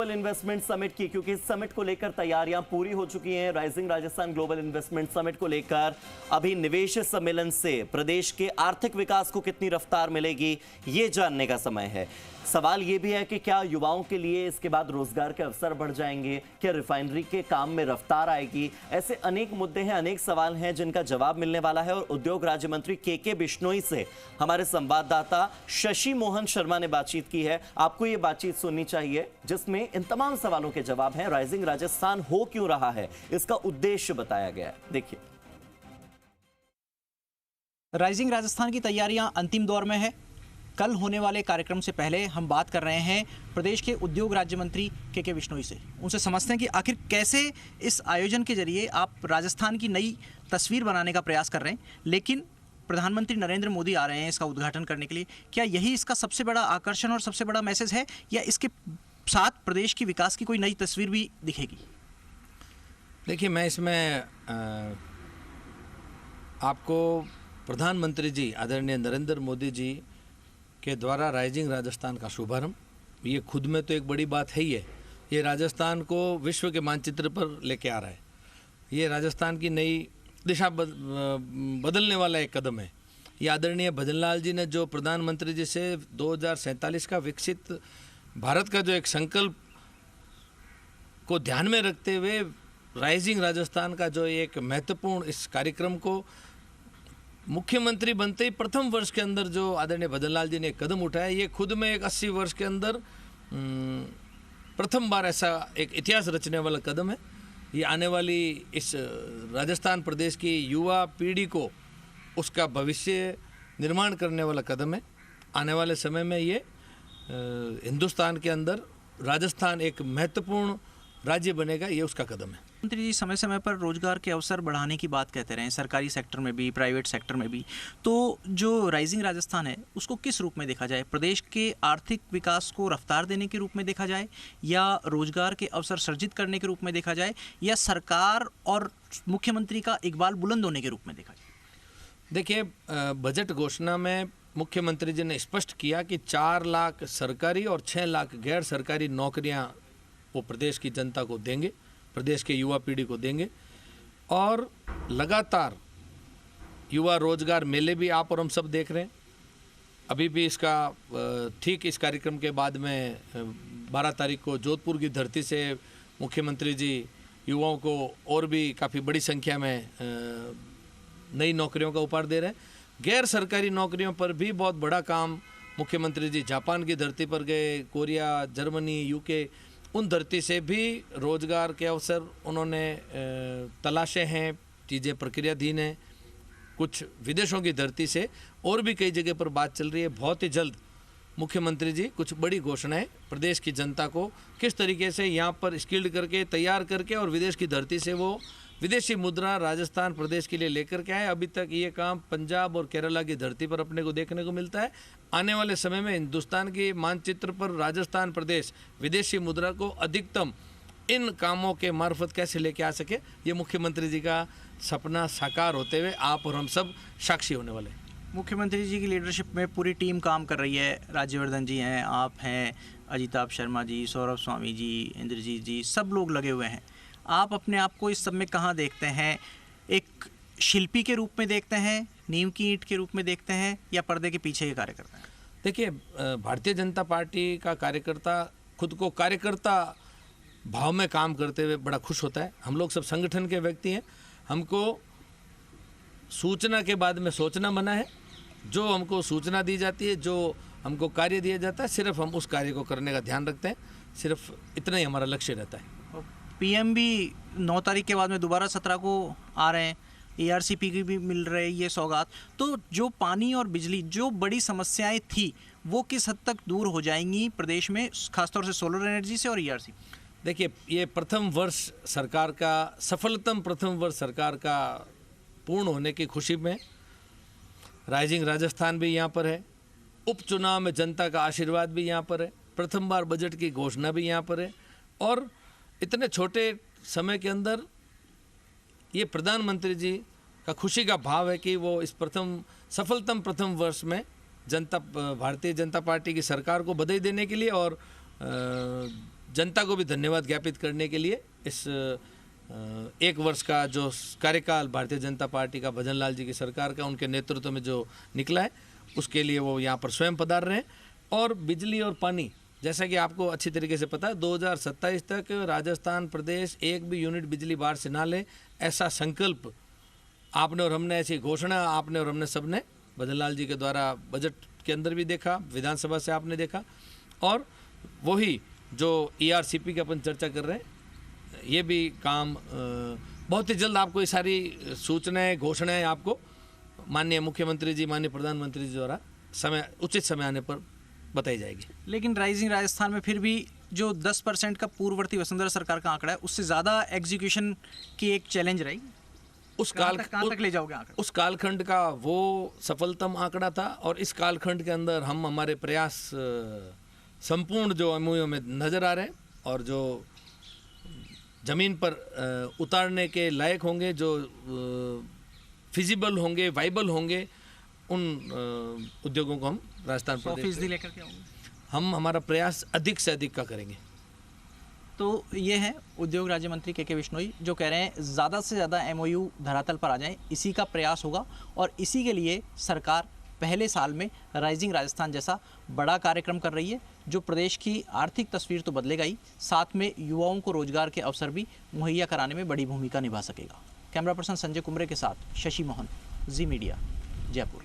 Global investment summit की, क्योंकि इस समिट को लेकर तैयारियां पूरी हो चुकी हैं। Rising Rajasthan global investment summit को लेकर अभी निवेश सम्मेलन से प्रदेश के आर्थिक विकास को कितनी रफ्तार मिलेगी, ये जानने का समय है। सवाल ये भी है कि क्या युवाओं के लिए इसके बाद रोजगार के अवसर बढ़ जाएंगे, क्या रिफाइनरी के काम में रफ्तार आएगी। ऐसे अनेक मुद्दे हैं, अनेक सवाल हैं जिनका जवाब मिलने वाला है। और उद्योग राज्य मंत्री के बिश्नोई से हमारे संवाददाता शशि मोहन शर्मा ने बातचीत की है। आपको ये बातचीत सुननी चाहिए जिसमें इन तमाम सवालों के जवाब हैं। राइजिंग राजस्थान हो क्यों रहा है, इसका उद्देश्य बताया गया है, देखिए। राइजिंग राजस्थान की तैयारियां अंतिम दौर में है। कल होने वाले कार्यक्रम से पहले हम बात कर रहे हैं प्रदेश के उद्योग राज्य मंत्री के बिश्नोई से। उनसे समझते हैं कि आखिर कैसे इस आयोजन के जरिए आप राजस्थान की नई तस्वीर बनाने का प्रयास कर रहे हैं, लेकिन प्रधानमंत्री नरेंद्र मोदी आ रहे हैं इसका उद्घाटन करने के लिए। क्या यही इसका सबसे बड़ा आकर्षण और सबसे बड़ा मैसेज है, या इसके साथ प्रदेश की विकास की कोई नई तस्वीर भी दिखेगी? देखिए, मैं इसमें आपको प्रधानमंत्री जी आदरणीय नरेंद्र मोदी जी के द्वारा राइजिंग राजस्थान का शुभारंभ, ये खुद में तो एक बड़ी बात है ही है। ये राजस्थान को विश्व के मानचित्र पर लेके आ रहा है। ये राजस्थान की नई दिशा बदलने वाला एक कदम है। ये आदरणीय भजनलाल जी ने जो प्रधानमंत्री जी से 2047 का विकसित भारत का जो एक संकल्प को ध्यान में रखते हुए राइजिंग राजस्थान का जो एक महत्वपूर्ण इस कार्यक्रम को मुख्यमंत्री बनते ही प्रथम वर्ष के अंदर जो आदरणीय भजनलाल जी ने एक कदम उठाया, ये खुद में एक 80 वर्ष के अंदर प्रथम बार ऐसा एक इतिहास रचने वाला कदम है। ये आने वाली इस राजस्थान प्रदेश की युवा पीढ़ी को उसका भविष्य निर्माण करने वाला कदम है। आने वाले समय में ये हिंदुस्तान के अंदर राजस्थान एक महत्वपूर्ण राज्य बनेगा, ये उसका कदम है। मंत्री जी समय समय पर रोजगार के अवसर बढ़ाने की बात कहते रहे हैं, सरकारी सेक्टर में भी, प्राइवेट सेक्टर में भी। तो जो राइजिंग राजस्थान है उसको किस रूप में देखा जाए? प्रदेश के आर्थिक विकास को रफ्तार देने के रूप में देखा जाए, या रोजगार के अवसर सृजित करने के रूप में देखा जाए, या सरकार और मुख्यमंत्री का इकबाल बुलंद होने के रूप में देखा जाए? देखिए, बजट घोषणा में मुख्यमंत्री जी ने स्पष्ट किया कि 4 लाख सरकारी और 6 लाख गैर सरकारी नौकरियां वो प्रदेश की जनता को देंगे, प्रदेश के युवा पीढ़ी को देंगे। और लगातार युवा रोजगार मेले भी आप और हम सब देख रहे हैं। अभी भी इसका ठीक इस कार्यक्रम के बाद में 12 तारीख को जोधपुर की धरती से मुख्यमंत्री जी युवाओं को और भी काफ़ी बड़ी संख्या में नई नौकरियों का उपहार दे रहे हैं। गैर सरकारी नौकरियों पर भी बहुत बड़ा काम मुख्यमंत्री जी जापान की धरती पर गए, कोरिया, जर्मनी, यूके, उन धरती से भी रोजगार के अवसर उन्होंने तलाशे हैं। चीज़ें प्रक्रियाधीन हैं। कुछ विदेशों की धरती से और भी कई जगह पर बात चल रही है। बहुत ही जल्द मुख्यमंत्री जी कुछ बड़ी घोषणाएं प्रदेश की जनता को किस तरीके से यहाँ पर स्किल्ड करके, तैयार करके और विदेश की धरती से वो विदेशी मुद्रा राजस्थान प्रदेश के लिए लेकर के आए। अभी तक ये काम पंजाब और केरला की धरती पर अपने को देखने को मिलता है। आने वाले समय में हिंदुस्तान के मानचित्र पर राजस्थान प्रदेश विदेशी मुद्रा को अधिकतम इन कामों के मार्फत कैसे लेके आ सके, ये मुख्यमंत्री जी का सपना साकार होते हुए आप और हम सब साक्षी होने वाले। मुख्यमंत्री जी की लीडरशिप में पूरी टीम काम कर रही है। राज्यवर्धन जी हैं, आप हैं, अजिताभ शर्मा जी, सौरभ स्वामी जी, इंद्रजीत जी, सब लोग लगे हुए हैं। आप अपने आप को इस सब में कहाँ देखते हैं? एक शिल्पी के रूप में देखते हैं, नींव की ईंट के रूप में देखते हैं, या पर्दे के पीछे के कार्यकर्ता हैं? देखिए, भारतीय जनता पार्टी का कार्यकर्ता खुद को कार्यकर्ता भाव में काम करते हुए बड़ा खुश होता है। हम लोग सब संगठन के व्यक्ति हैं। हमको सूचना के बाद में सोचना मना है। जो हमको सूचना दी जाती है, जो हमको कार्य दिया जाता है, सिर्फ हम उस कार्य को करने का ध्यान रखते हैं। सिर्फ इतना ही हमारा लक्ष्य रहता है। पीएम भी 9 तारीख के बाद में दोबारा 17 को आ रहे हैं। एआरसीपी की भी मिल रही है ये सौगात। तो जो पानी और बिजली, जो बड़ी समस्याएं थी, वो किस हद तक दूर हो जाएंगी प्रदेश में, खासतौर से सोलर एनर्जी से और ईआरसीपी? देखिए, ये प्रथम वर्ष सरकार का, सफलतम प्रथम वर्ष सरकार का पूर्ण होने की खुशी में राइजिंग राजस्थान भी यहाँ पर है। उपचुनाव में जनता का आशीर्वाद भी यहाँ पर है। प्रथम बार बजट की घोषणा भी यहाँ पर है। और इतने छोटे समय के अंदर ये प्रधानमंत्री जी का खुशी का भाव है कि वो इस सफलतम प्रथम वर्ष में भारतीय जनता पार्टी की सरकार को बधाई देने के लिए और जनता को भी धन्यवाद ज्ञापित करने के लिए इस 1 वर्ष का जो कार्यकाल भारतीय जनता पार्टी का भजन लाल जी की सरकार का उनके नेतृत्व में जो निकला है उसके लिए वो यहाँ पर स्वयं पधार रहे हैं। और बिजली और पानी, जैसा कि आपको अच्छी तरीके से पता है, 2027 तक राजस्थान प्रदेश एक भी यूनिट बिजली बाहर से ना ले, ऐसा संकल्प आपने और हमने, ऐसी घोषणा आपने और हमने सबने भजन लाल जी के द्वारा बजट के अंदर भी देखा, विधानसभा से आपने देखा। और वही जो ERCP की अपन चर्चा कर रहे हैं, ये भी काम बहुत ही जल्द आपको ये सारी सूचनाएं, घोषणाएं आपको माननीय मुख्यमंत्री जी, माननीय प्रधानमंत्री जी द्वारा उचित समय आने पर बताई जाएगी। लेकिन राइजिंग राजस्थान में फिर भी जो 10% का पूर्ववर्ती वसुंधरा सरकार का आंकड़ा है, उससे ज़्यादा एग्जीक्यूशन की एक चैलेंज रही। कहाँ तक ले जाओगे आंकड़ा? उस कालखंड का वो सफलतम आंकड़ा था और इस कालखंड के अंदर हम हमारे प्रयास संपूर्ण जो MOU में नज़र आ रहे हैं और जो ज़मीन पर उतारने के लायक होंगे, जो फिजिबल होंगे, वाइबल होंगे, उन उद्योगों को हम राजस्थान प्रदेश फीसदी लेकर के आऊँगे। हम हमारा प्रयास अधिक से अधिक का करेंगे। तो ये है उद्योग राज्य मंत्री के बिश्नोई जो कह रहे हैं ज़्यादा से ज़्यादा MOU धरातल पर आ जाएं, इसी का प्रयास होगा और इसी के लिए सरकार पहले साल में राइजिंग राजस्थान जैसा बड़ा कार्यक्रम कर रही है जो प्रदेश की आर्थिक तस्वीर तो बदलेगा ही, साथ में युवाओं को रोजगार के अवसर भी मुहैया कराने में बड़ी भूमिका निभा सकेगा। कैमरा पर्सन संजय कुमरे के साथ शशि मोहन, जी मीडिया, जयपुर।